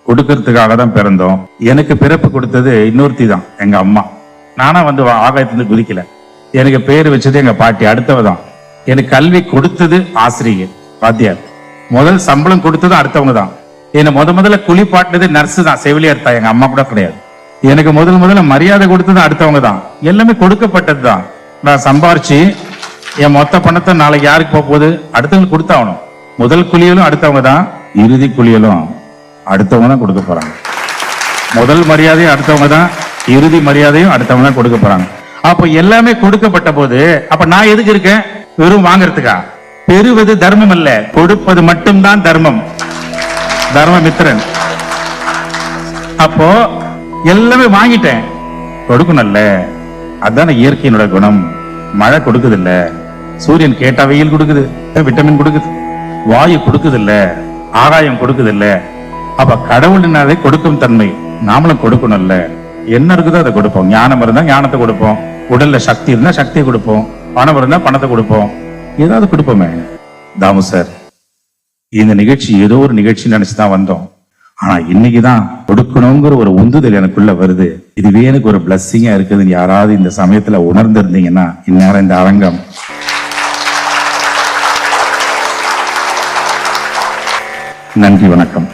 கொடுக்கறதுக்காக தான் பிறந்தோம். எனக்கு பிறப்பு கொடுத்தது இன்னொருத்தி தான், எங்க அம்மா. நானா வந்து ஆகாயத்திலிருந்து குதிக்கல. எனக்கு பேர் வச்சது எங்க பாட்டி, அடுத்தவ தான். எனக்கு கல்வி கொடுத்தது ஆசிரியர், வாத்தியார். முதல் சம்பளம் கொடுத்ததும் அடுத்தவங்க தான். என்னை முதல்ல குளிப்பாட்டினது நர்ஸ் தான், செவிலியர் தான், எங்க அம்மா கூட கிடையாது. எனக்கு முதல்ல மரியாதை கொடுத்தது அடுத்தவங்க தான். எல்லாமே கொடுக்கப்பட்டது தான். நான் சம்பாரிச்சு என் மொத்த பணத்தை நாளைக்கு யாருக்கு போகுது, அடுத்தவங்களுக்கு கொடுத்தாகணும். முதல் குளியலும் அடுத்தவங்க தான், இறுதி குளியலும் அடுத்தவங்க தான் கொடுக்க போறாங்க. முதல் மரியாதையும் அடுத்தவங்க தான், இறுதி மரியாதையும் அடுத்தவங்க தான் கொடுக்க போறாங்க. அப்ப எல்லாமே கொடுக்கப்பட்ட போது அப்ப நான் எதுக்கு இருக்கேன்? வெறும் வாங்கறதுக்கா? பெறுவது தர்மம் அல்ல, கொடுப்பது மட்டும்தான் தர்மம். தர்மமித்திரன். அப்போ எல்லாமே வாங்கிட்டேன், கொடுக்கணும்ல. அதான இயற்கையினோட குணம். மழை கொடுக்குது இல்ல, சூரியன் கேட்டா வெயில் கொடுக்குது, விட்டமின் கொடுக்குது, வாயு கொடுக்குது இல்ல, ஆகாயம் கொடுக்குது இல்ல. அப்ப கடவுளினாலே கொடுக்கும் தன்மை. நாமளும் கொடுக்கணும்ல. என்ன இருக்குதோ அதை கொடுப்போம். ஞானம் இருந்தா ஞானத்தை கொடுப்போம், உடல்ல சக்தி இருந்தா சக்தியை கொடுப்போம், பணம் இருந்தா பணத்தை கொடுப்போம், ஏதாவது கொடுப்போமே. தாமு சார், இந்த நிகழ்ச்சி ஏதோ ஒரு நிகழ்ச்சி நினைச்சுதான் வந்தோம். ஆனா இன்னைக்குதான் கொடுக்கணுங்கிற ஒரு உந்துதல் எனக்குள்ள வருது. இதுவே எனக்கு ஒரு பிளஸ்ஸிங்கா இருக்குதுன்னு யாராவது இந்த சமயத்துல உணர்ந்திருந்தீங்கன்னா இந்நேரம் இந்த அரங்கம். நன்றி, வணக்கம்.